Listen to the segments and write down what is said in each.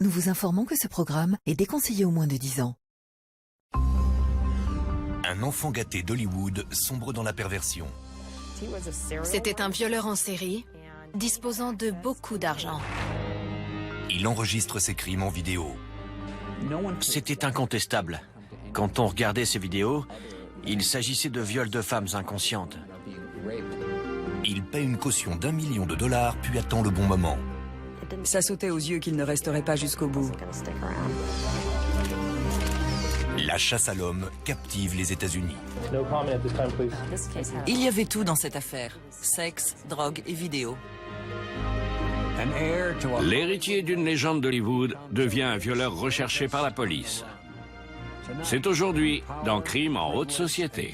nous vous informons que ce programme est déconseillé aux moins de 10 ans. Un enfant gâté d'Hollywood sombre dans la perversion. C'était un violeur en série, disposant de beaucoup d'argent. Il enregistre ses crimes en vidéo. C'était incontestable. Quand on regardait ces vidéos, il s'agissait de viols de femmes inconscientes. Il paie une caution d'1 million de dollars, puis attend le bon moment. Ça sautait aux yeux qu'il ne resterait pas jusqu'au bout. La chasse à l'homme captive les États-Unis. Il y avait tout dans cette affaire. Sexe, drogue et vidéo. L'héritier d'une légende d'Hollywood devient un violeur recherché par la police. C'est aujourd'hui dans Crime en haute société.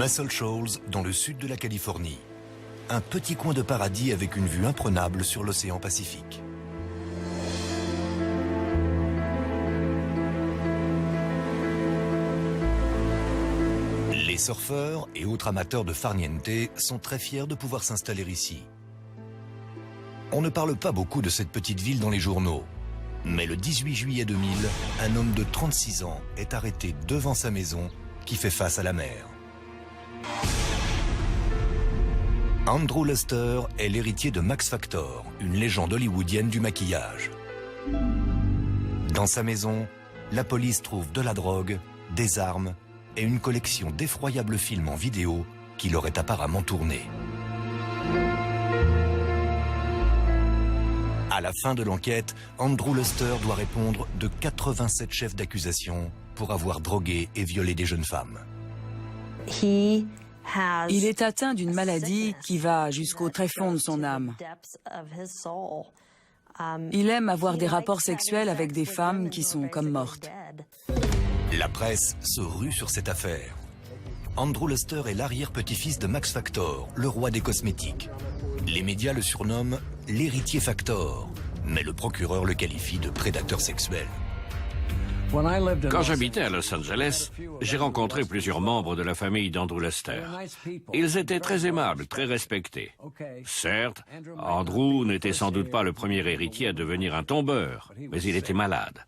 Muscle Shoals, dans le sud de la Californie. Un petit coin de paradis avec une vue imprenable sur l'océan Pacifique. Les surfeurs et autres amateurs de farniente sont très fiers de pouvoir s'installer ici. On ne parle pas beaucoup de cette petite ville dans les journaux. Mais le 18 juillet 2000, un homme de 36 ans est arrêté devant sa maison qui fait face à la mer. Andrew Luster est l'héritier de Max Factor, une légende hollywoodienne du maquillage. Dans sa maison, la police trouve de la drogue, des armes et une collection d'effroyables films en vidéo qu'il aurait apparemment tournés. À la fin de l'enquête, Andrew Luster doit répondre de 87 chefs d'accusation pour avoir drogué et violé des jeunes femmes. Il est atteint d'une maladie qui va jusqu'au tréfonds de son âme. Il aime avoir des rapports sexuels avec des femmes qui sont comme mortes. La presse se rue sur cette affaire. Andrew Luster est l'arrière-petit-fils de Max Factor, le roi des cosmétiques. Les médias le surnomment l'héritier Factor, mais le procureur le qualifie de prédateur sexuel. Quand j'habitais à Los Angeles, j'ai rencontré plusieurs membres de la famille d'Andrew Luster. Ils étaient très aimables, très respectés. Certes, Andrew n'était sans doute pas le premier héritier à devenir un tombeur, mais il était malade.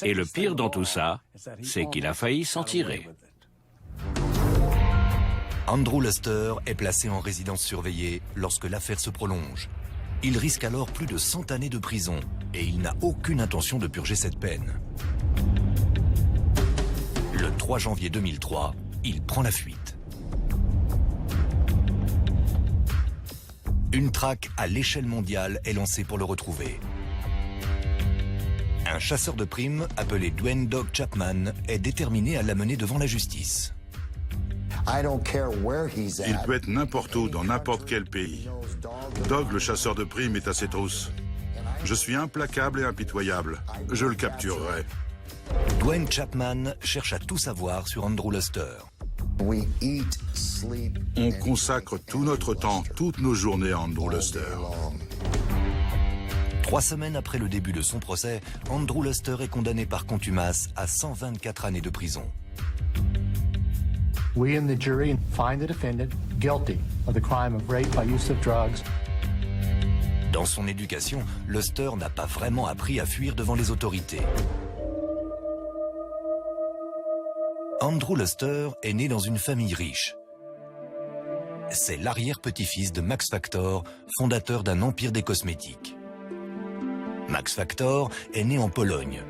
Et le pire dans tout ça, c'est qu'il a failli s'en tirer. Andrew Luster est placé en résidence surveillée lorsque l'affaire se prolonge. Il risque alors plus de 100 années de prison et il n'a aucune intention de purger cette peine. Le 3 janvier 2003, il prend la fuite. Une traque à l'échelle mondiale est lancée pour le retrouver. Un chasseur de primes appelé Dwayne Dog Chapman est déterminé à l'amener devant la justice. Il peut être n'importe où, dans n'importe quel pays. Dog, le chasseur de primes, est à ses trousses. Je suis implacable et impitoyable. Je le capturerai. Dwayne Chapman cherche à tout savoir sur Andrew Luster. On consacre tout notre temps, toutes nos journées à Andrew Luster. 3 semaines après le début de son procès, Andrew Luster est condamné par contumace à 124 années de prison. We in the jury find the defendant guilty of the crime of rape by use of drugs. Dans son éducation, Luster n'a pas vraiment appris à fuir devant les autorités. Andrew Luster est né dans une famille riche. C'est l'arrière-petit-fils de Max Factor, fondateur d'un empire des cosmétiques. Max Factor est né en Pologne.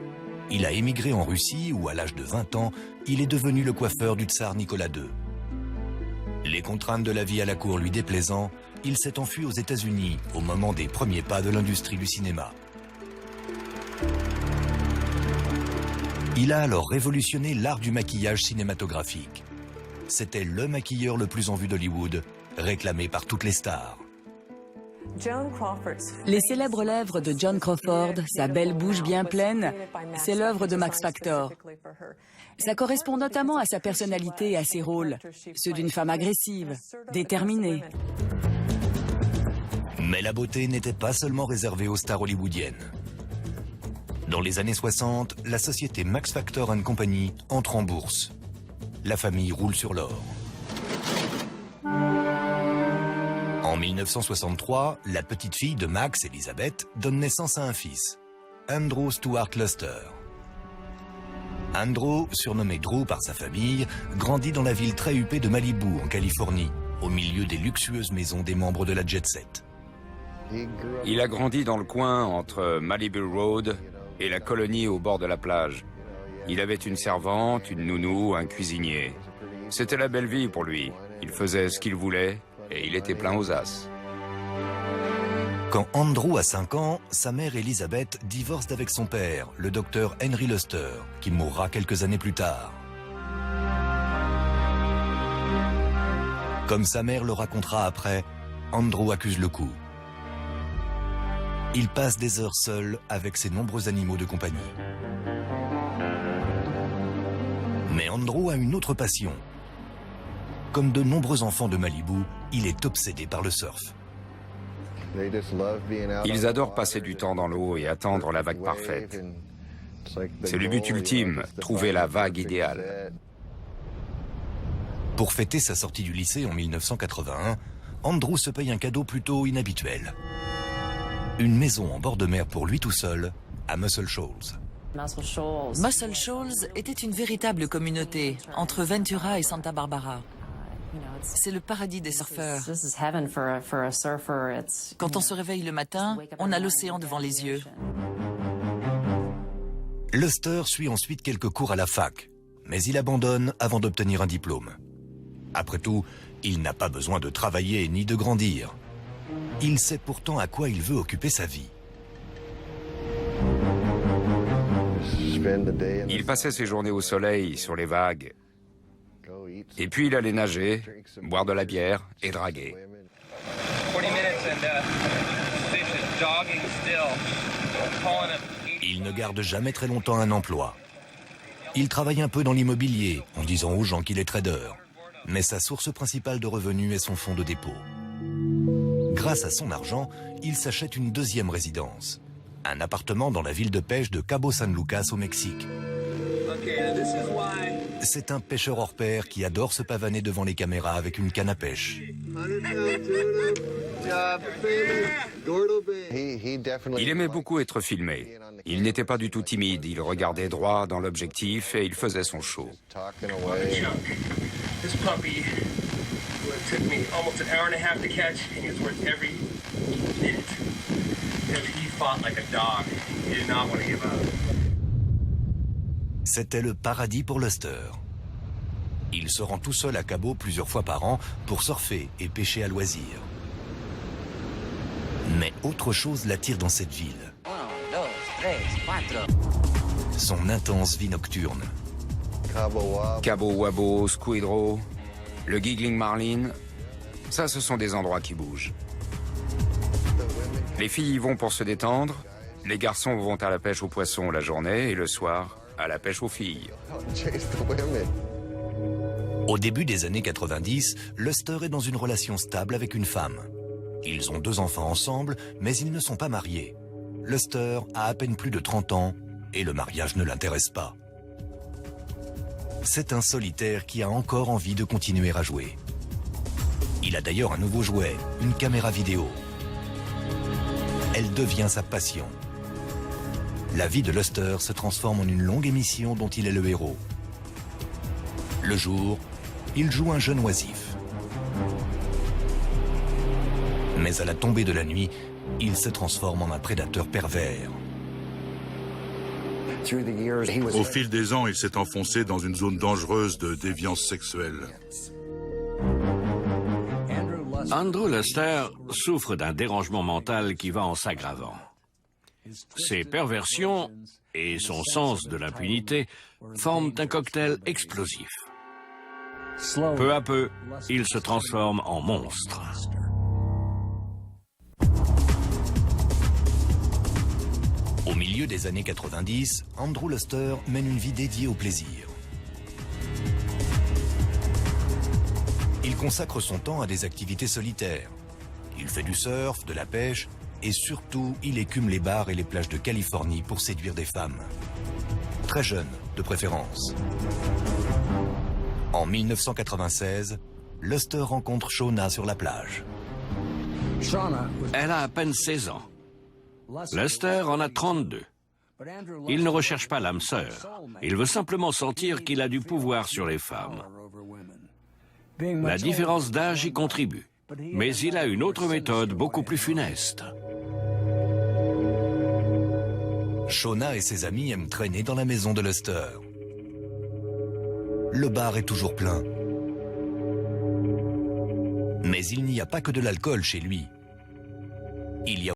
Il a émigré en Russie où, à l'âge de 20 ans, il est devenu le coiffeur du tsar Nicolas II. Les contraintes de la vie à la cour lui déplaisant, il s'est enfui aux États-Unis au moment des premiers pas de l'industrie du cinéma. Il a alors révolutionné l'art du maquillage cinématographique. C'était le maquilleur le plus en vue d'Hollywood, réclamé par toutes les stars. Les célèbres lèvres de Joan Crawford, sa belle bouche bien pleine, c'est l'œuvre de Max Factor. Ça correspond notamment à sa personnalité et à ses rôles, ceux d'une femme agressive, déterminée. Mais la beauté n'était pas seulement réservée aux stars hollywoodiennes. Dans les années 60, la société Max Factor & Company entre en bourse. La famille roule sur l'or. En 1963, la petite fille de Max, Elizabeth, donne naissance à un fils, Andrew Stuart Luster. Andrew, surnommé Drew par sa famille, grandit dans la ville très huppée de Malibu, en Californie, au milieu des luxueuses maisons des membres de la jet set. Il a grandi dans le coin entre Malibu Road et la colonie au bord de la plage. Il avait une servante, une nounou, un cuisinier. C'était la belle vie pour lui. Il faisait ce qu'il voulait et il était plein aux as. Quand Andrew a 5 ans, sa mère Elizabeth divorce avec son père, le docteur Henry Luster, qui mourra quelques années plus tard. Comme sa mère le racontera après, Andrew accuse le coup. Il passe des heures seul avec ses nombreux animaux de compagnie. Mais Andrew a une autre passion. Comme de nombreux enfants de Malibu, il est obsédé par le surf. Ils adorent passer du temps dans l'eau et attendre la vague parfaite. C'est le but ultime, trouver la vague idéale. Pour fêter sa sortie du lycée en 1981, Andrew se paye un cadeau plutôt inhabituel. Une maison en bord de mer pour lui tout seul, à Muscle Shoals. Muscle Shoals était une véritable communauté entre Ventura et Santa Barbara. C'est le paradis des surfeurs. Quand on se réveille le matin, on a l'océan devant les yeux. Luster suit ensuite quelques cours à la fac, mais il abandonne avant d'obtenir un diplôme. Après tout, il n'a pas besoin de travailler ni de grandir. Il sait pourtant à quoi il veut occuper sa vie. Il passait ses journées au soleil, sur les vagues. Et puis il allait nager, boire de la bière et draguer. Il ne garde jamais très longtemps un emploi. Il travaille un peu dans l'immobilier, en disant aux gens qu'il est trader. Mais sa source principale de revenus est son fonds de dépôt. Grâce à son argent, il s'achète une deuxième résidence. Un appartement dans la ville de pêche de Cabo San Lucas au Mexique. C'est un pêcheur hors pair qui adore se pavaner devant les caméras avec une canne à pêche. Il aimait beaucoup être filmé. Il n'était pas du tout timide, il regardait droit dans l'objectif et il faisait son show. C'était le paradis pour Luster. Il se rend tout seul à Cabo plusieurs fois par an pour surfer et pêcher à loisir. Mais autre chose l'attire dans cette ville. Son intense vie nocturne. Cabo Wabo, Squid Row, le Giggling Marlin, ça ce sont des endroits qui bougent. Les filles y vont pour se détendre, les garçons vont à la pêche aux poissons la journée et le soir à la pêche aux filles. Au début des années 90, Luster est dans une relation stable avec une femme. Ils ont 2 enfants ensemble, mais ils ne sont pas mariés. Luster a à peine plus de 30 ans et le mariage ne l'intéresse pas. C'est un solitaire qui a encore envie de continuer à jouer. Il a d'ailleurs un nouveau jouet, une caméra vidéo. Elle devient sa passion. La vie de Luster se transforme en une longue émission dont il est le héros. Le jour, il joue un jeune oisif. Mais à la tombée de la nuit, il se transforme en un prédateur pervers. Au fil des ans, il s'est enfoncé dans une zone dangereuse de déviance sexuelle. Andrew Luster souffre d'un dérangement mental qui va en s'aggravant. Ses perversions et son sens de l'impunité forment un cocktail explosif. Peu à peu, il se transforme en monstre. Au milieu des années 90, Andrew Luster mène une vie dédiée au plaisir. Il consacre son temps à des activités solitaires. Il fait du surf, de la pêche et surtout, il écume les bars et les plages de Californie pour séduire des femmes. Très jeunes, de préférence. En 1996, Luster rencontre Shauna sur la plage. Elle a à peine 16 ans. Luster en a 32. Il ne recherche pas l'âme sœur. Il veut simplement sentir qu'il a du pouvoir sur les femmes. La différence d'âge y contribue. Mais il a une autre méthode beaucoup plus funeste. Shauna et ses amis aiment traîner dans la maison de Luster. Le bar est toujours plein. Mais il n'y a pas que de l'alcool chez lui. Il y a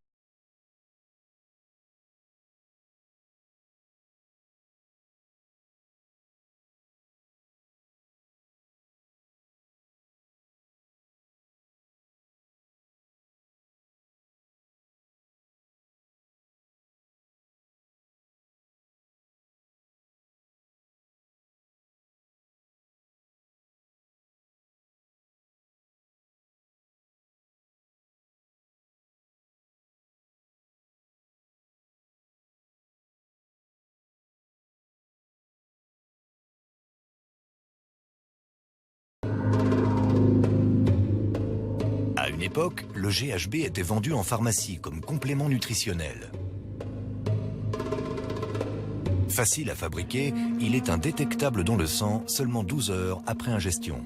À une époque, le GHB était vendu en pharmacie comme complément nutritionnel. Facile à fabriquer, il est indétectable dans le sang seulement 12 heures après ingestion.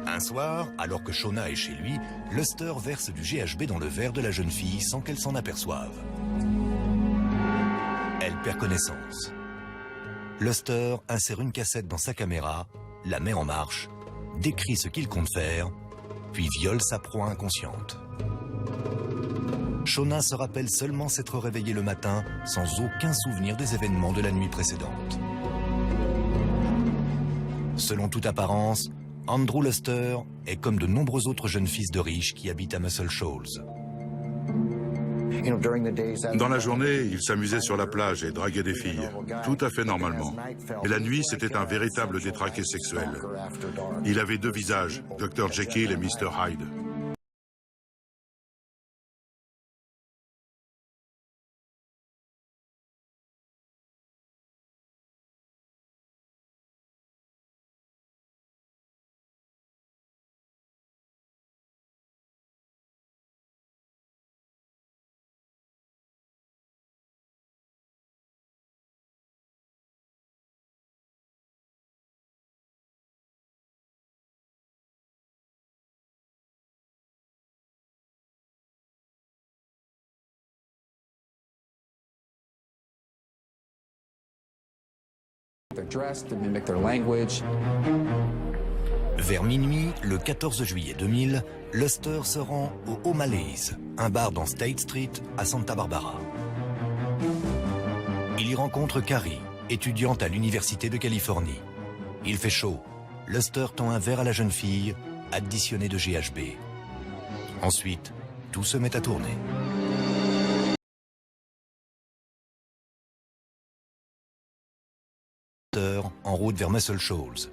Un soir, alors que Shauna est chez lui, Luster verse du GHB dans le verre de la jeune fille sans qu'elle s'en aperçoive. Elle perd connaissance. Luster insère une cassette dans sa caméra, la met en marche, décrit ce qu'il compte faire, puis viole sa proie inconsciente. Shauna se rappelle seulement s'être réveillée le matin sans aucun souvenir des événements de la nuit précédente. Selon toute apparence, Andrew Luster est comme de nombreux autres jeunes fils de riches qui habitent à Muscle Shoals. Dans la journée, il s'amusait sur la plage et draguait des filles, tout à fait normalement. Et la nuit, c'était un véritable détraqué sexuel. Il avait deux visages, Dr. Jekyll et Mr. Hyde. Vers minuit, le 14 juillet 2000, Luster se rend au O'Malley's, un bar dans State Street à Santa Barbara. Il y rencontre Carrie, étudiante à l'Université de Californie. Il fait chaud. Luster tend un verre à la jeune fille, additionné de GHB. Ensuite, tout se met à tourner. En route vers Muscle Shoals.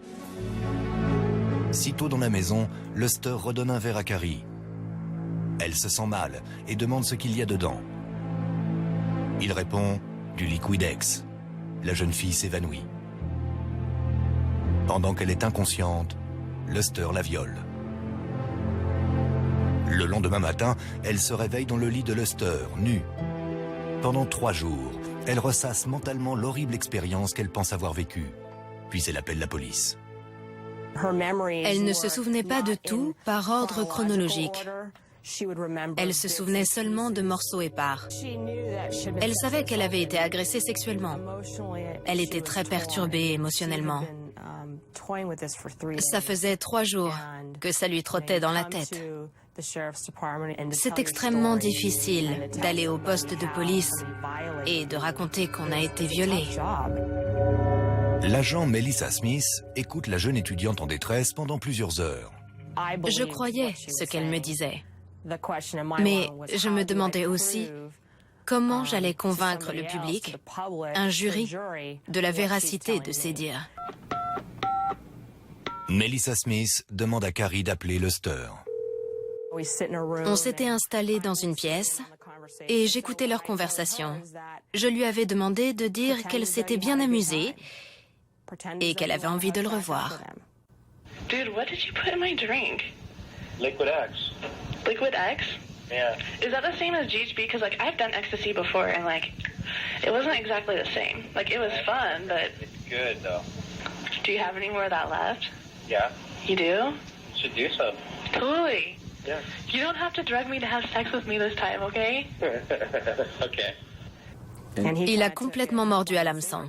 Sitôt dans la maison, Luster redonne un verre à Carrie. Elle se sent mal et demande ce qu'il y a dedans. Il répond « du Liquidex ». La jeune fille s'évanouit. Pendant qu'elle est inconsciente, Luster la viole. Le lendemain matin, elle se réveille dans le lit de Luster, nue. Pendant 3 jours, elle ressasse mentalement l'horrible expérience qu'elle pense avoir vécue. Puis elle appelle la police. Elle ne se souvenait pas de tout par ordre chronologique. Elle se souvenait seulement de morceaux épars. Elle savait qu'elle avait été agressée sexuellement. Elle était très perturbée émotionnellement. Ça faisait 3 jours que ça lui trottait dans la tête. C'est extrêmement difficile d'aller au poste de police et de raconter qu'on a été violé. L'agent Melissa Smith écoute la jeune étudiante en détresse pendant plusieurs heures. Je croyais ce qu'elle me disait. Mais je me demandais aussi comment j'allais convaincre le public, un jury, de la véracité de ces dires. Melissa Smith demande à Carrie d'appeler Luster. On s'était installés dans une pièce et j'écoutais leur conversation. Je lui avais demandé de dire qu'elle s'était bien amusée et qu'elle avait envie de le revoir. Dude, what did you put in my drink? Liquid X. Liquid X? Yeah. Is that the same as GHB? Because like I've done ecstasy before and like it wasn't exactly the same. Like it was fun, but It's good though. do you have any more of that left? Yeah. You do? You should do some. Totally. Yeah. You don't have to drug me to have sex with me this time, okay? Okay. Il a complètement mordu à l'hameçon.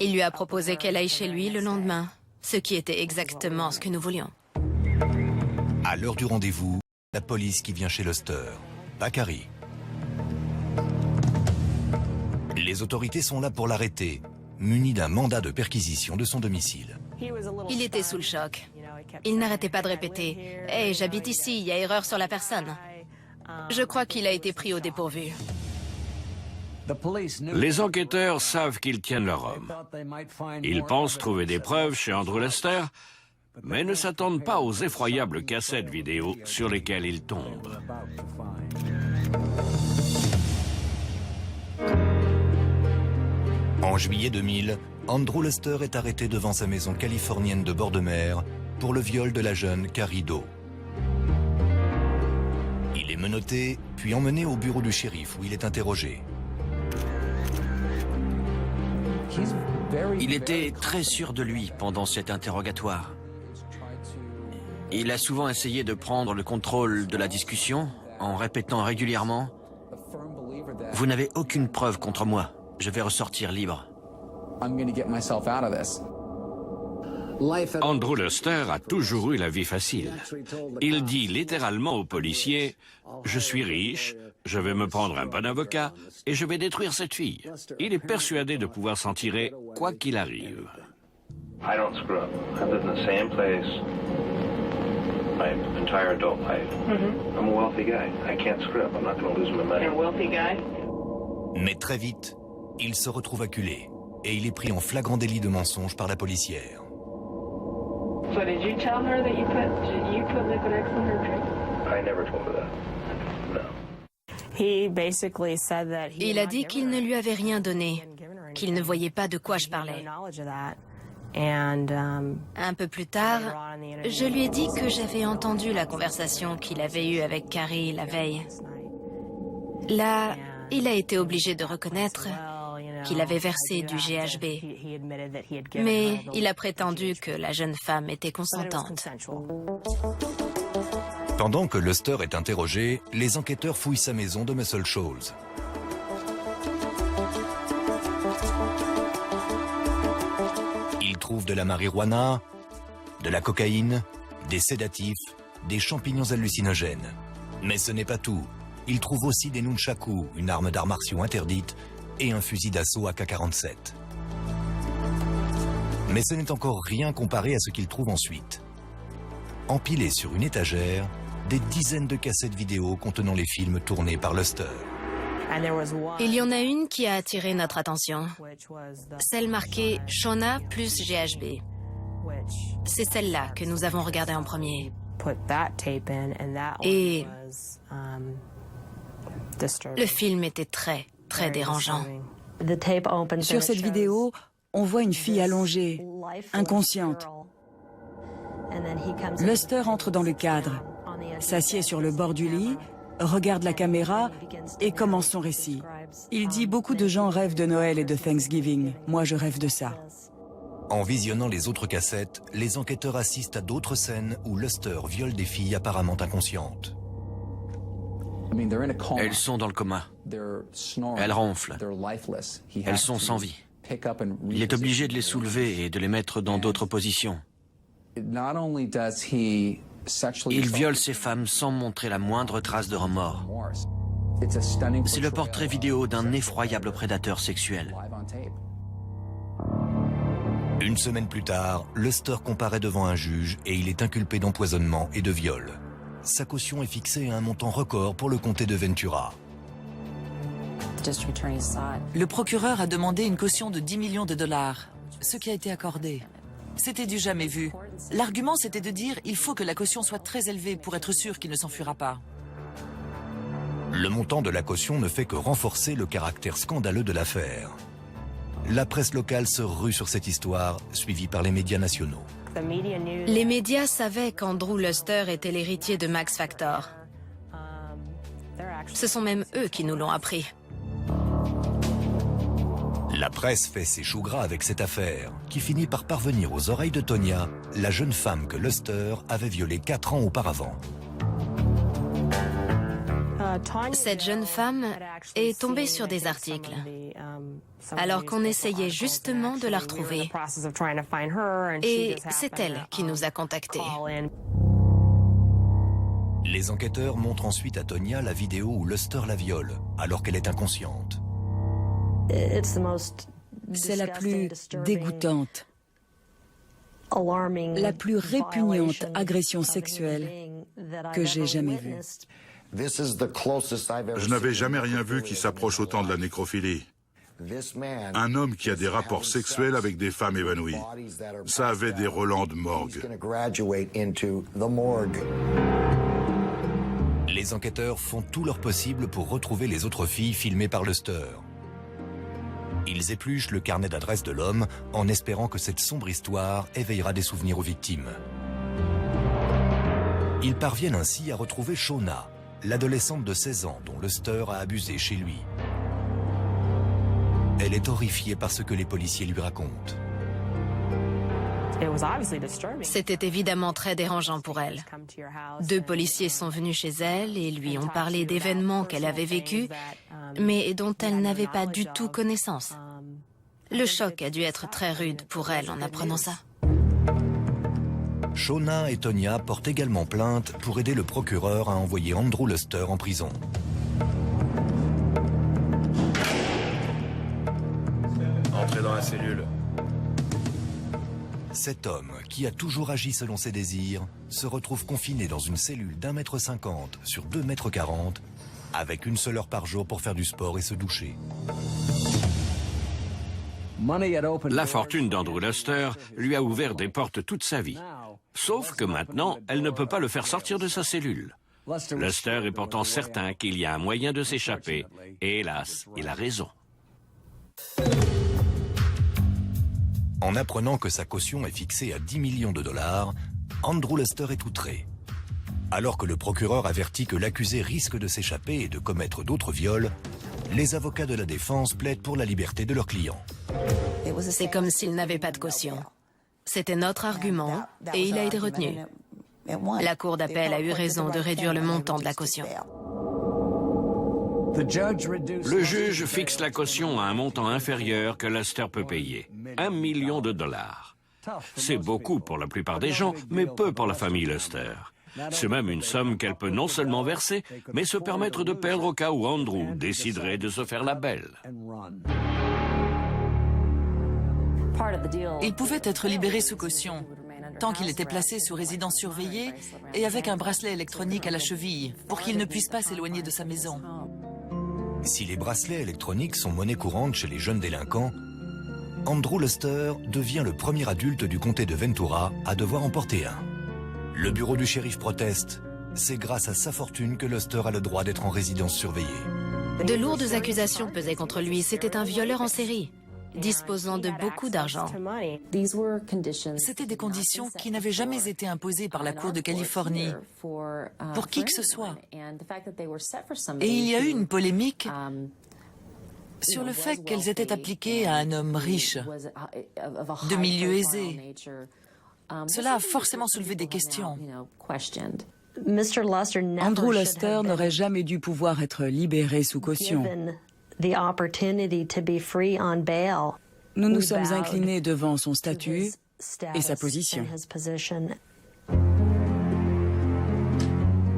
Il lui a proposé qu'elle aille chez lui le lendemain, ce qui était exactement ce que nous voulions. À l'heure du rendez-vous, la police qui vient chez Luster, pas Carrie. Les autorités sont là pour l'arrêter, muni d'un mandat de perquisition de son domicile. Il était sous le choc. Il n'arrêtait pas de répéter « Hey, j'habite ici, il y a erreur sur la personne ». Je crois qu'il a été pris au dépourvu. Les enquêteurs savent qu'ils tiennent leur homme. Ils pensent trouver des preuves chez Andrew Lester, mais ne s'attendent pas aux effroyables cassettes vidéo sur lesquelles ils tombent. En juillet 2000, Andrew Lester est arrêté devant sa maison californienne de bord de mer pour le viol de la jeune Carrie Doe. Il est menotté, puis emmené au bureau du shérif où il est interrogé. Il était très sûr de lui pendant cet interrogatoire. Il a souvent essayé de prendre le contrôle de la discussion en répétant régulièrement « Vous n'avez aucune preuve contre moi, je vais ressortir libre ». Andrew Lester a toujours eu la vie facile. Il dit littéralement aux policiers « Je suis riche, je vais me prendre un bon avocat et je vais détruire cette fille ». Il est persuadé de pouvoir s'en tirer quoi qu'il arrive. I don't screw up. I've lived in the same place my entire adult life. I'm a wealthy guy. I can't screw up. I'm not going to lose my money. You're a wealthy guy? Mais très vite, il se retrouve acculé et il est pris en flagrant délit de mensonge par la policière. So did you tell her that you put liquid X in her drink? I never told her that. No. Il a dit qu'il ne lui avait rien donné, qu'il ne voyait pas de quoi je parlais. Un peu plus tard, je lui ai dit que j'avais entendu la conversation qu'il avait eue avec Carrie la veille. Là, il a été obligé de reconnaître qu'il avait versé du GHB. Mais il a prétendu que la jeune femme était consentante. Pendant que Luster est interrogé, les enquêteurs fouillent sa maison de Muscle Shoals. Ils trouvent de la marijuana, de la cocaïne, des sédatifs, des champignons hallucinogènes. Mais ce n'est pas tout. Ils trouvent aussi des nunchakus, une arme d'arts martiaux interdite, et un fusil d'assaut AK-47. Mais ce n'est encore rien comparé à ce qu'ils trouvent ensuite. Empilés sur une étagère, des dizaines de cassettes vidéo contenant les films tournés par Luster. Il y en a une qui a attiré notre attention, celle marquée « Shauna plus GHB ». C'est celle-là que nous avons regardée en premier. Et le film était très, très dérangeant. Sur cette vidéo, on voit une fille allongée, inconsciente. Luster entre dans le cadre, s'assied sur le bord du lit, regarde la caméra et commence son récit. Il dit « Beaucoup de gens rêvent de Noël et de Thanksgiving. Moi, je rêve de ça. » En visionnant les autres cassettes, les enquêteurs assistent à d'autres scènes où Luster viole des filles apparemment inconscientes. Elles sont dans le coma. Elles ronflent. Elles sont sans vie. Il est obligé de les soulever et de les mettre dans d'autres positions. Il viole ces femmes sans montrer la moindre trace de remords. C'est le portrait vidéo d'un effroyable prédateur sexuel. Une semaine plus tard, Luster comparaît devant un juge et il est inculpé d'empoisonnement et de viol. sa caution est fixée à un montant record pour le comté de Ventura. Le procureur a demandé une caution de 10 millions de dollars, ce qui a été accordé. C'était du jamais vu. L'argument, c'était de dire il faut que la caution soit très élevée pour être sûr qu'il ne s'enfuira pas. Le montant de la caution ne fait que renforcer le caractère scandaleux de l'affaire. La presse locale se rue sur cette histoire, suivie par les médias nationaux. Les médias savaient qu'Andrew Luster était l'héritier de Max Factor. Ce sont même eux qui nous l'ont appris. La presse fait ses choux gras avec cette affaire, qui finit par parvenir aux oreilles de Tonya, la jeune femme que Luster avait violée 4 ans auparavant. Cette jeune femme est tombée sur des articles, alors qu'on essayait justement de la retrouver. Et c'est elle qui nous a contactés. Les enquêteurs montrent ensuite à Tonya la vidéo où Luster la viole, alors qu'elle est inconsciente. C'est la plus dégoûtante, la plus répugnante agression sexuelle que j'ai jamais vue. Je n'avais jamais rien vu qui s'approche autant de la nécrophilie. Un homme qui a des rapports sexuels avec des femmes évanouies. Ça avait des relents de morgue. Les enquêteurs font tout leur possible pour retrouver les autres filles filmées par Luster. Ils épluchent le carnet d'adresse de l'homme en espérant que cette sombre histoire éveillera des souvenirs aux victimes. Ils parviennent ainsi à retrouver Shauna, l'adolescente de 16 ans dont Luster a abusé chez lui. Elle est horrifiée par ce que les policiers lui racontent. C'était évidemment très dérangeant pour elle. 2 policiers sont venus chez elle et lui ont parlé d'événements qu'elle avait vécus, mais dont elle n'avait pas du tout connaissance. Le choc a dû être très rude pour elle en apprenant ça. Shauna et Tonya portent également plainte pour aider le procureur à envoyer Andrew Luster en prison. Entrez dans la cellule. Cet homme, qui a toujours agi selon ses désirs, se retrouve confiné dans une cellule d'1,50 m sur 2,40 m, avec une seule heure par jour pour faire du sport et se doucher. La fortune d'Andrew Luster lui a ouvert des portes toute sa vie. Sauf que maintenant, elle ne peut pas le faire sortir de sa cellule. Luster est pourtant certain qu'il y a un moyen de s'échapper, et hélas, il a raison. En apprenant que sa caution est fixée à 10 millions de dollars, Andrew Luster est outré. Alors que le procureur avertit que l'accusé risque de s'échapper et de commettre d'autres viols, les avocats de la défense plaident pour la liberté de leur client. C'est comme s'il n'avait pas de caution. C'était notre argument et il a été retenu. La cour d'appel a eu raison de réduire le montant de la caution. Le juge fixe la caution à un montant inférieur que Luster peut payer, 1 million de dollars. C'est beaucoup pour la plupart des gens, mais peu pour la famille Luster. C'est même une somme qu'elle peut non seulement verser, mais se permettre de perdre au cas où Andrew déciderait de se faire la belle. Il pouvait être libéré sous caution, tant qu'il était placé sous résidence surveillée et avec un bracelet électronique à la cheville, pour qu'il ne puisse pas s'éloigner de sa maison. Si les bracelets électroniques sont monnaie courante chez les jeunes délinquants, Andrew Luster devient le premier adulte du comté de Ventura à devoir en porter un. Le bureau du shérif proteste. C'est grâce à sa fortune que Luster a le droit d'être en résidence surveillée. De lourdes accusations pesaient contre lui. C'était un violeur en série, disposant de beaucoup d'argent. C'était des conditions qui n'avaient jamais été imposées par la Cour de Californie pour qui que ce soit. Et il y a eu une polémique sur le fait qu'elles étaient appliquées à un homme riche, de milieu aisé. Cela a forcément soulevé des questions. Andrew Luster n'aurait jamais dû pouvoir être libéré sous caution. Nous nous sommes inclinés devant son statut et sa position.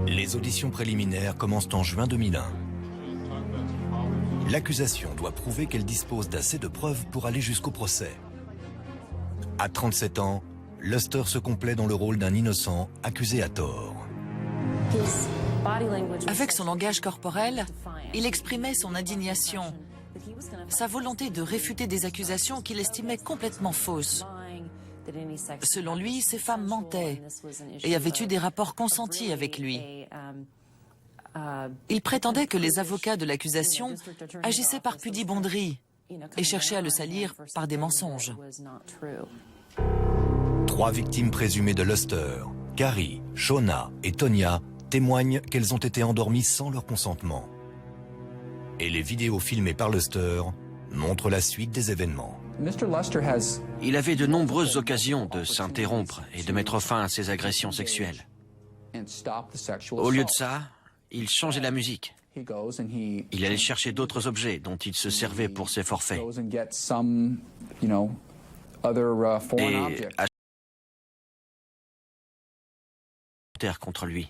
Les auditions préliminaires commencent en juin 2001. L'accusation doit prouver qu'elle dispose d'assez de preuves pour aller jusqu'au procès. À 37 ans, Luster se complaît dans le rôle d'un innocent accusé à tort. Avec son langage corporel, il exprimait son indignation, sa volonté de réfuter des accusations qu'il estimait complètement fausses. Selon lui, ces femmes mentaient et avaient eu des rapports consentis avec lui. Il prétendait que les avocats de l'accusation agissaient par pudibonderie et cherchaient à le salir par des mensonges. 3 victimes présumées de Luster, Carrie, Shona et Tonya, témoignent qu'elles ont été endormies sans leur consentement. Et les vidéos filmées par Luster montrent la suite des événements. Il avait de nombreuses occasions de s'interrompre et de mettre fin à ses agressions sexuelles. Au lieu de ça, il changeait la musique. Il allait chercher d'autres objets dont il se servait pour ses forfaits. Et à contre lui.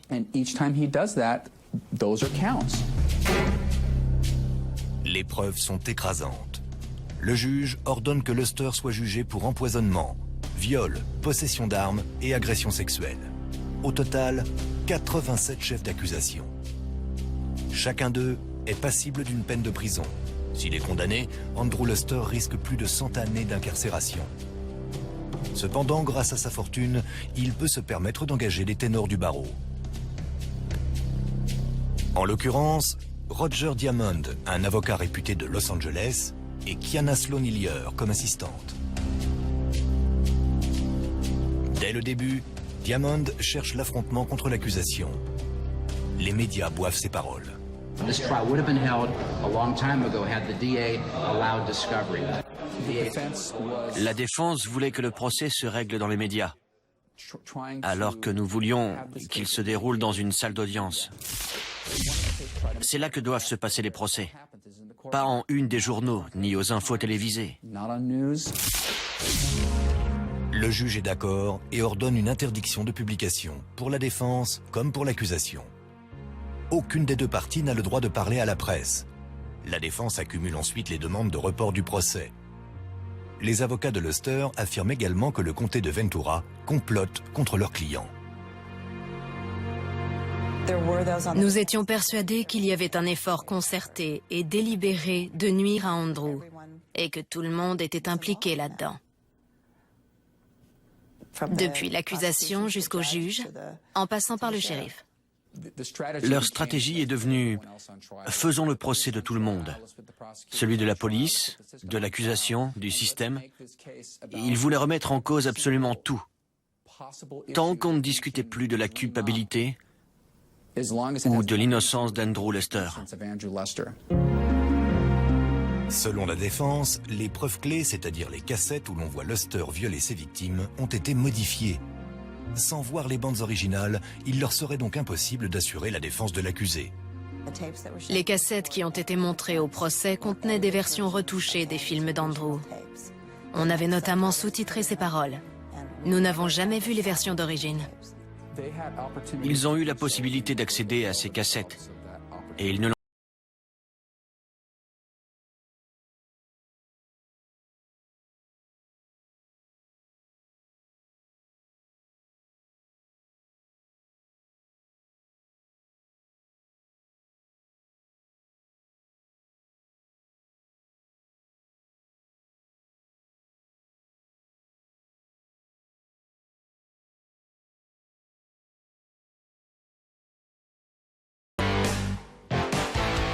Les preuves sont écrasantes. Le juge ordonne que Luster soit jugé pour empoisonnement, viol, possession d'armes et agression sexuelle. Au total, 87 chefs d'accusation. Chacun d'eux est passible d'une peine de prison. S'il est condamné, Andrew Luster risque plus de 100 années d'incarcération. Cependant, grâce à sa fortune, il peut se permettre d'engager les ténors du barreau. En l'occurrence, Roger Diamond, un avocat réputé de Los Angeles, et Kiana Sloan-Hillier comme assistante. Dès le début, Diamond cherche l'affrontement contre l'accusation. Les médias boivent ses paroles. This trial would have been held a long time ago had the DA allowed discovery. La défense voulait que le procès se règle dans les médias, alors que nous voulions qu'il se déroule dans une salle d'audience. C'est là que doivent se passer les procès, pas en une des journaux, ni aux infos télévisées. Le juge est d'accord et ordonne une interdiction de publication, pour la défense comme pour l'accusation. Aucune des deux parties n'a le droit de parler à la presse. La défense accumule ensuite les demandes de report du procès. Les avocats de Luster affirment également que le comté de Ventura complote contre leurs clients. Nous étions persuadés qu'il y avait un effort concerté et délibéré de nuire à Andrew et que tout le monde était impliqué là-dedans. Depuis l'accusation jusqu'au juge, en passant par le shérif. Leur stratégie est devenue « faisons le procès de tout le monde ». Celui de la police, de l'accusation, du système. Ils voulaient remettre en cause absolument tout. Tant qu'on ne discutait plus de la culpabilité ou de l'innocence d'Andrew Luster. Selon la défense, les preuves clés, c'est-à-dire les cassettes où l'on voit Luster violer ses victimes, ont été modifiées. Sans voir les bandes originales, il leur serait donc impossible d'assurer la défense de l'accusé. Les cassettes qui ont été montrées au procès contenaient des versions retouchées des films d'Andrew. On avait notamment sous-titré ses paroles. Nous n'avons jamais vu les versions d'origine. Ils ont eu la possibilité d'accéder à ces cassettes et ils ne l'ont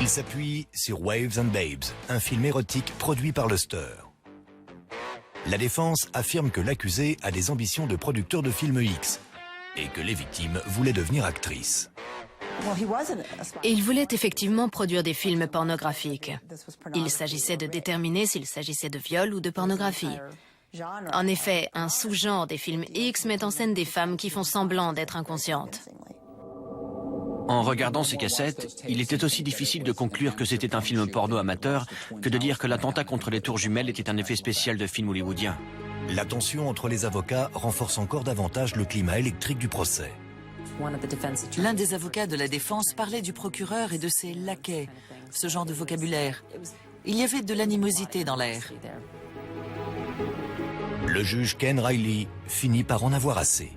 Il s'appuie sur Waves and Babes, un film érotique produit par Luster. La défense affirme que l'accusé a des ambitions de producteur de films X et que les victimes voulaient devenir actrices. Il voulait effectivement produire des films pornographiques. Il s'agissait de déterminer s'il s'agissait de viol ou de pornographie. En effet, un sous-genre des films X met en scène des femmes qui font semblant d'être inconscientes. En regardant ces cassettes, il était aussi difficile de conclure que c'était un film porno amateur que de dire que l'attentat contre les tours jumelles était un effet spécial de film hollywoodien. La tension entre les avocats renforce encore davantage le climat électrique du procès. L'un des avocats de la défense parlait du procureur et de ses laquais, ce genre de vocabulaire. Il y avait de l'animosité dans l'air. Le juge Ken Riley finit par en avoir assez.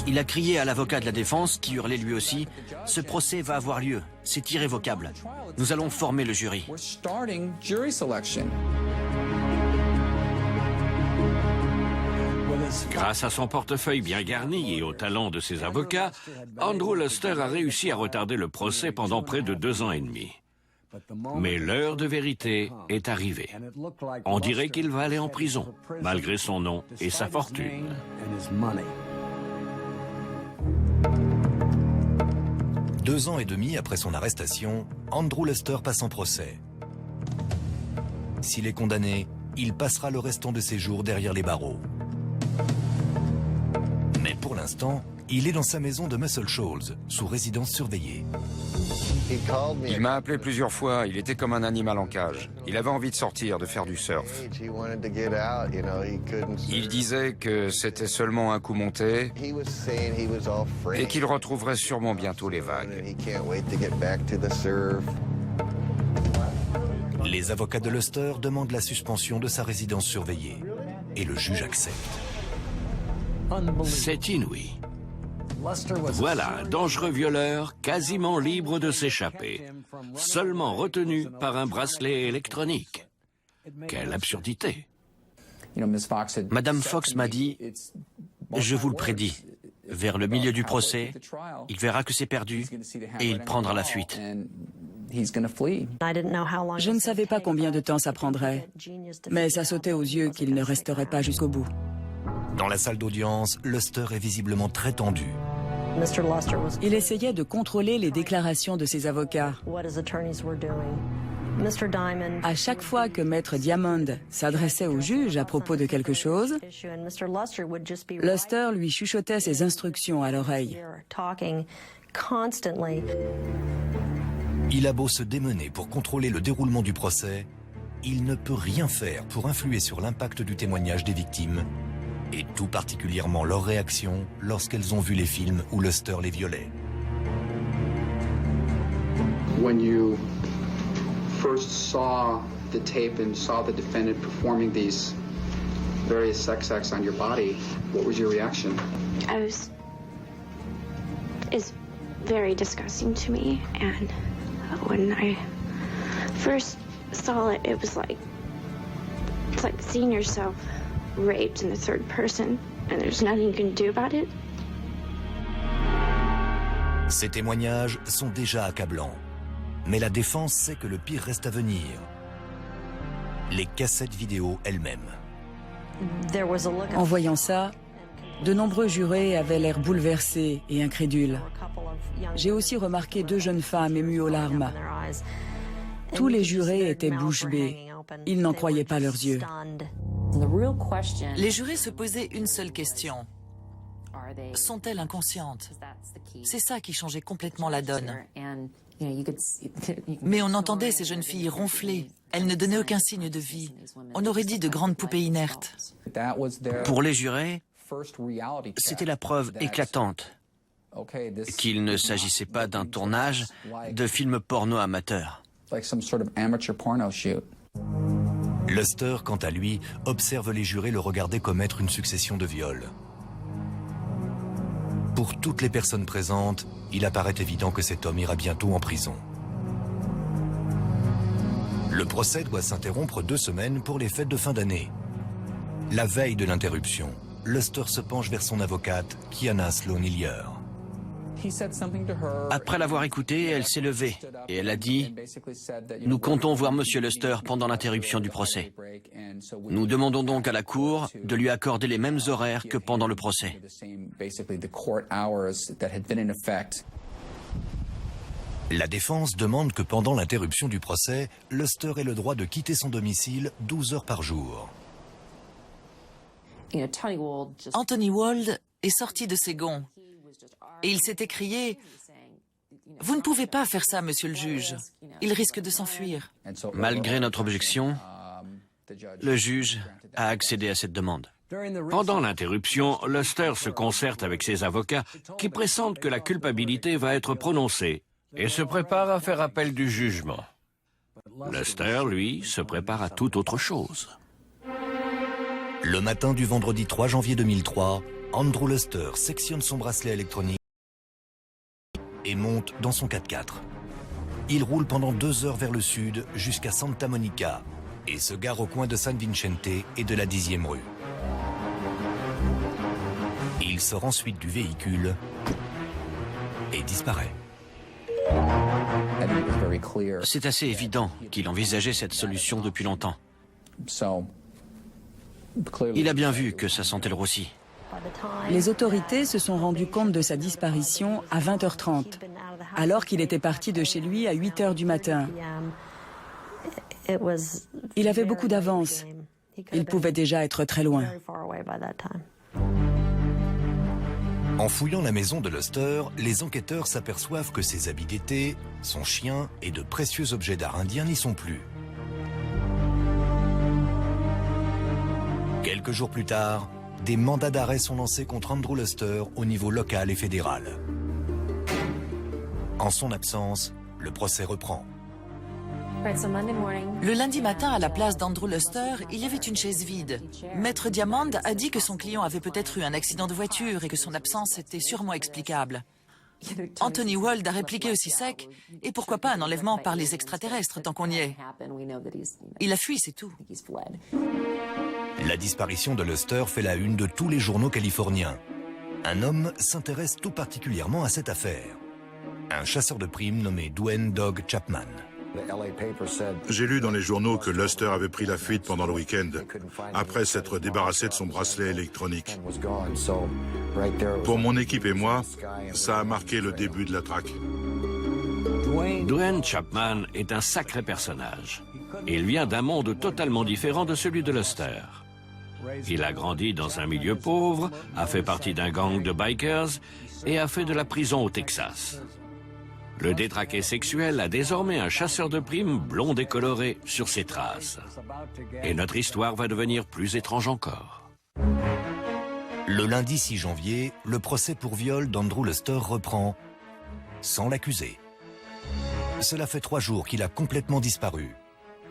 Il a crié à l'avocat de la défense, qui hurlait lui aussi, « Ce procès va avoir lieu, c'est irrévocable. Nous allons former le jury. » Grâce à son portefeuille bien garni et au talent de ses avocats, Andrew Luster a réussi à retarder le procès pendant près de 2 ans et demi. Mais l'heure de vérité est arrivée. On dirait qu'il va aller en prison, malgré son nom et sa fortune. Deux ans et demi après son arrestation, Andrew Luster passe en procès. S'il est condamné, il passera le restant de ses jours derrière les barreaux. Mais pour l'instant, il est dans sa maison de Muscle Shoals, sous résidence surveillée. Il m'a appelé plusieurs fois, il était comme un animal en cage. Il avait envie de sortir, de faire du surf. Il disait que c'était seulement un coup monté et qu'il retrouverait sûrement bientôt les vagues. Les avocats de Luster demandent la suspension de sa résidence surveillée et le juge accepte. C'est inouï. Voilà un dangereux violeur quasiment libre de s'échapper, seulement retenu par un bracelet électronique. Quelle absurdité! Madame Fox m'a dit, « Je vous le prédis, vers le milieu du procès, il verra que c'est perdu et il prendra la fuite. » Je ne savais pas combien de temps ça prendrait, mais ça sautait aux yeux qu'il ne resterait pas jusqu'au bout. Dans la salle d'audience, Luster est visiblement très tendu. Il essayait de contrôler les déclarations de ses avocats. À chaque fois que Maître Diamond s'adressait au juge à propos de quelque chose, Luster lui chuchotait ses instructions à l'oreille. Il a beau se démener pour contrôler le déroulement du procès, il ne peut rien faire pour influer sur l'impact du témoignage des victimes, et tout particulièrement leur réaction lorsqu'elles ont vu les films où Luster les violait. When you first saw the tape and saw the defendant performing these various sex acts on your body, what was your reaction? It's very disgusting to me, and when I first saw it, it was like, it's like seeing yourself raped in the third person, and there's nothing you can do about it. Ces témoignages sont déjà accablants, mais la défense sait que le pire reste à venir. Les cassettes vidéo elles-mêmes. En voyant ça, de nombreux jurés avaient l'air bouleversés et incrédules. J'ai aussi remarqué 2 jeunes femmes émues aux larmes. Tous les jurés étaient bouche bée. Ils n'en croyaient pas leurs yeux. Les jurés se posaient une seule question. Sont-elles inconscientes? C'est ça qui changeait complètement la donne. Mais on entendait ces jeunes filles ronfler. Elles ne donnaient aucun signe de vie. On aurait dit de grandes poupées inertes. Pour les jurés, c'était la preuve éclatante qu'il ne s'agissait pas d'un tournage de film porno amateur. Luster, quant à lui, observe les jurés le regarder commettre une succession de viols. Pour toutes les personnes présentes, il apparaît évident que cet homme ira bientôt en prison. Le procès doit s'interrompre 2 semaines pour les fêtes de fin d'année. La veille de l'interruption, Luster se penche vers son avocate, Kiana Sloan-Hillier. Après l'avoir écoutée, elle s'est levée et elle a dit « Nous comptons voir Monsieur Luster pendant l'interruption du procès. Nous demandons donc à la Cour de lui accorder les mêmes horaires que pendant le procès. » La défense demande que pendant l'interruption du procès, Luster ait le droit de quitter son domicile 12 heures par jour. Anthony Wald est sorti de ses gonds et il s'est écrié « Vous ne pouvez pas faire ça, monsieur le juge. Il risque de s'enfuir. » Malgré notre objection, le juge a accédé à cette demande. Pendant l'interruption, Luster se concerte avec ses avocats qui pressentent que la culpabilité va être prononcée et se prépare à faire appel du jugement. Luster, lui, se prépare à toute autre chose. Le matin du vendredi 3 janvier 2003, Andrew Luster sectionne son bracelet électronique et monte dans son 4x4. Il roule pendant 2 heures vers le sud jusqu'à Santa Monica et se gare au coin de San Vicente et de la 10e rue. Il sort ensuite du véhicule et disparaît. C'est assez évident qu'il envisageait cette solution depuis longtemps. Il a bien vu que ça sentait le roussi. Les autorités se sont rendues compte de sa disparition à 20h30, alors qu'il était parti de chez lui à 8h du matin. Il avait beaucoup d'avance. Il pouvait déjà être très loin. En fouillant la maison de Luster, les enquêteurs s'aperçoivent que ses habits d'été, son chien et de précieux objets d'art indien n'y sont plus. Quelques jours plus tard, des mandats d'arrêt sont lancés contre Andrew Luster au niveau local et fédéral. En son absence, le procès reprend. Le lundi matin, à la place d'Andrew Luster, il y avait une chaise vide. Maître Diamond a dit que son client avait peut-être eu un accident de voiture et que son absence était sûrement explicable. Anthony Wald a répliqué aussi sec, et pourquoi pas un enlèvement par les extraterrestres tant qu'on y est. Il a fui, c'est tout. La disparition de Luster fait la une de tous les journaux californiens. Un homme s'intéresse tout particulièrement à cette affaire. Un chasseur de primes nommé Dwayne Dog Chapman. J'ai lu dans les journaux que Luster avait pris la fuite pendant le week-end, après s'être débarrassé de son bracelet électronique. Pour mon équipe et moi, ça a marqué le début de la traque. Dwayne Chapman est un sacré personnage. Il vient d'un monde totalement différent de celui de Luster. Il a grandi dans un milieu pauvre, a fait partie d'un gang de bikers et a fait de la prison au Texas. Le détraqué sexuel a désormais un chasseur de primes blond et coloré sur ses traces. Et notre histoire va devenir plus étrange encore. Le lundi 6 janvier, le procès pour viol d'Andrew Luster reprend, sans l'accuser. Cela fait 3 jours qu'il a complètement disparu.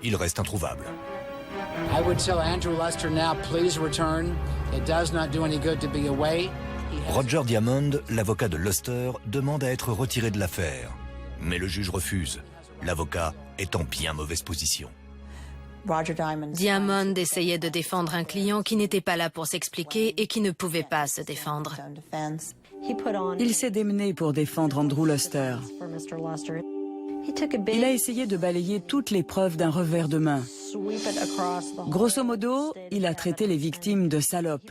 Il reste introuvable. I would tell Andrew Luster now, please return. It does not do any good to be away. Roger Diamond, l'avocat de Luster, demande à être retiré de l'affaire. Mais le juge refuse. L'avocat est en bien mauvaise position. Diamond essayait de défendre un client qui n'était pas là pour s'expliquer et qui ne pouvait pas se défendre. Il s'est démené pour défendre Andrew Luster. Il a essayé de balayer toutes les preuves d'un revers de main. Grosso modo, il a traité les victimes de salopes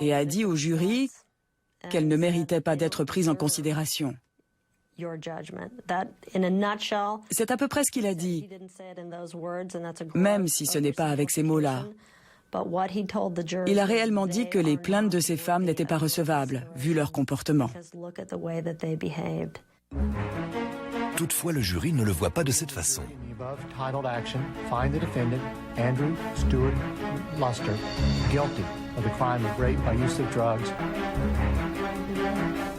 et a dit au jury qu'elles ne méritaient pas d'être prises en considération. C'est à peu près ce qu'il a dit, même si ce n'est pas avec ces mots-là. Il a réellement dit que les plaintes de ces femmes n'étaient pas recevables, vu leur comportement. Toutefois, le jury ne le voit pas de cette façon.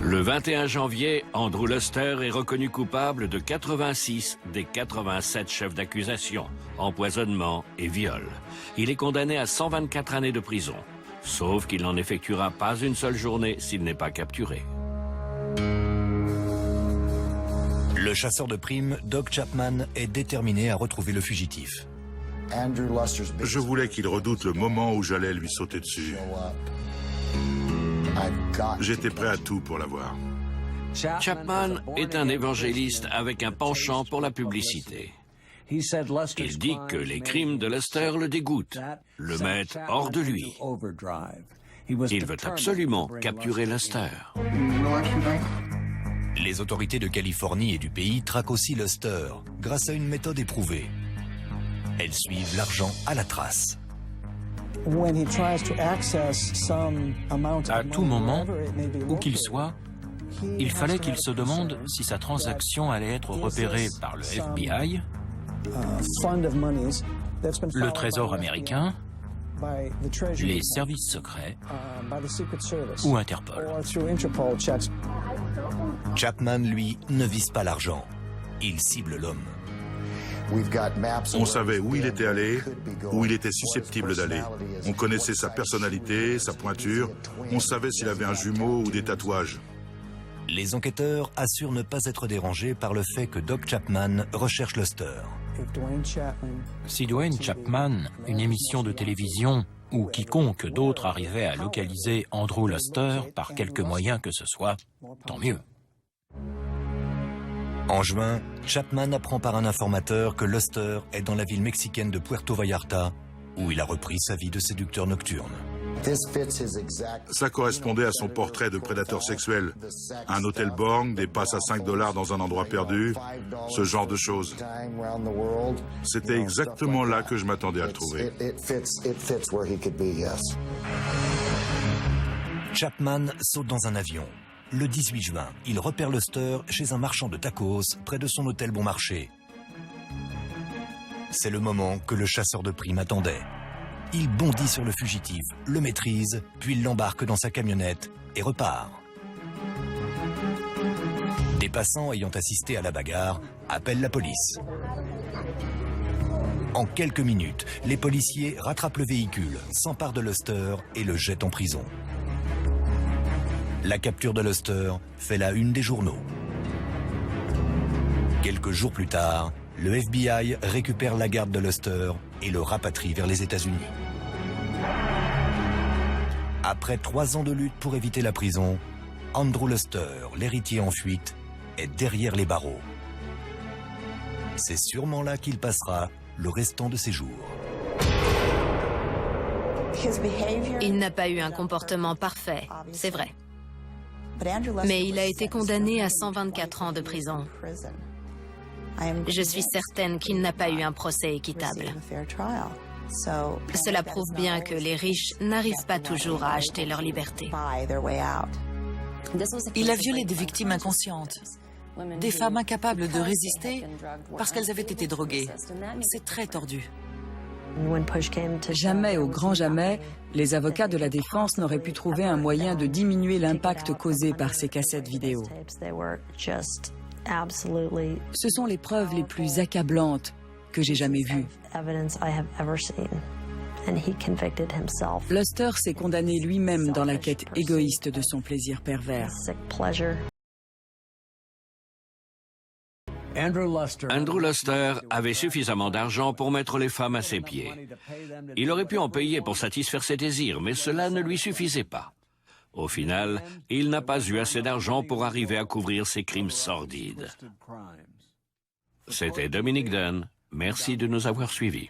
Le 21 janvier, Andrew Luster est reconnu coupable de 86 des 87 chefs d'accusation, empoisonnement et viol. Il est condamné à 124 années de prison, sauf qu'il n'en effectuera pas une seule journée s'il n'est pas capturé. Le chasseur de primes, Doug Chapman, est déterminé à retrouver le fugitif. Je voulais qu'il redoute le moment où j'allais lui sauter dessus. J'étais prêt à tout pour l'avoir. Chapman est un évangéliste avec un penchant pour la publicité. Il dit que les crimes de Luster le dégoûtent, le mettent hors de lui. Il veut absolument capturer Luster. Les autorités de Californie et du pays traquent aussi Luster, grâce à une méthode éprouvée. Elles suivent l'argent à la trace. À tout moment, où qu'il soit, il fallait qu'il se demande si sa transaction allait être repérée par le FBI, le Trésor américain, les services secrets ou Interpol. Chapman, lui, ne vise pas l'argent. Il cible l'homme. On savait où il était allé, où il était susceptible d'aller. On connaissait sa personnalité, sa pointure. On savait s'il avait un jumeau ou des tatouages. Les enquêteurs assurent ne pas être dérangés par le fait que Doc Chapman recherche Luster. Si Dwayne Chapman, une émission de télévision ou quiconque d'autre arrivait à localiser Andrew Luster par quelque moyen que ce soit, tant mieux. En juin, Chapman apprend par un informateur que Luster est dans la ville mexicaine de Puerto Vallarta, où il a repris sa vie de séducteur nocturne. Ça correspondait à son portrait de prédateur sexuel. Un hôtel borgne, des passes à $5 dans un endroit perdu, ce genre de choses. C'était exactement là que je m'attendais à le trouver. Chapman saute dans un avion. Le 18 juin, il repère Luster chez un marchand de tacos près de son hôtel Bon Marché. C'est le moment que le chasseur de primes attendait. Il bondit sur le fugitif, le maîtrise, puis l'embarque dans sa camionnette et repart. Des passants ayant assisté à la bagarre appellent la police. En quelques minutes, les policiers rattrapent le véhicule, s'emparent de Luster et le jettent en prison. La capture de Luster fait la une des journaux. Quelques jours plus tard, le FBI récupère la garde de Luster et le rapatrie vers les États-Unis. Après 3 ans de lutte pour éviter la prison, Andrew Luster, l'héritier en fuite, est derrière les barreaux. C'est sûrement là qu'il passera le restant de ses jours. Il n'a pas eu un comportement parfait, c'est vrai. Mais il a été condamné à 124 ans de prison. Je suis certaine qu'il n'a pas eu un procès équitable. Cela prouve bien que les riches n'arrivent pas toujours à acheter leur liberté. Il a violé des victimes inconscientes, des femmes incapables de résister parce qu'elles avaient été droguées. C'est très tordu. Jamais, au grand jamais, les avocats de la défense n'auraient pu trouver un moyen de diminuer l'impact causé par ces cassettes vidéo. Ce sont les preuves les plus accablantes que j'ai jamais vues. Luster s'est condamné lui-même dans la quête égoïste de son plaisir pervers. Andrew Luster avait suffisamment d'argent pour mettre les femmes à ses pieds. Il aurait pu en payer pour satisfaire ses désirs, mais cela ne lui suffisait pas. Au final, il n'a pas eu assez d'argent pour arriver à couvrir ses crimes sordides. C'était Dominique Dunn. Merci de nous avoir suivis.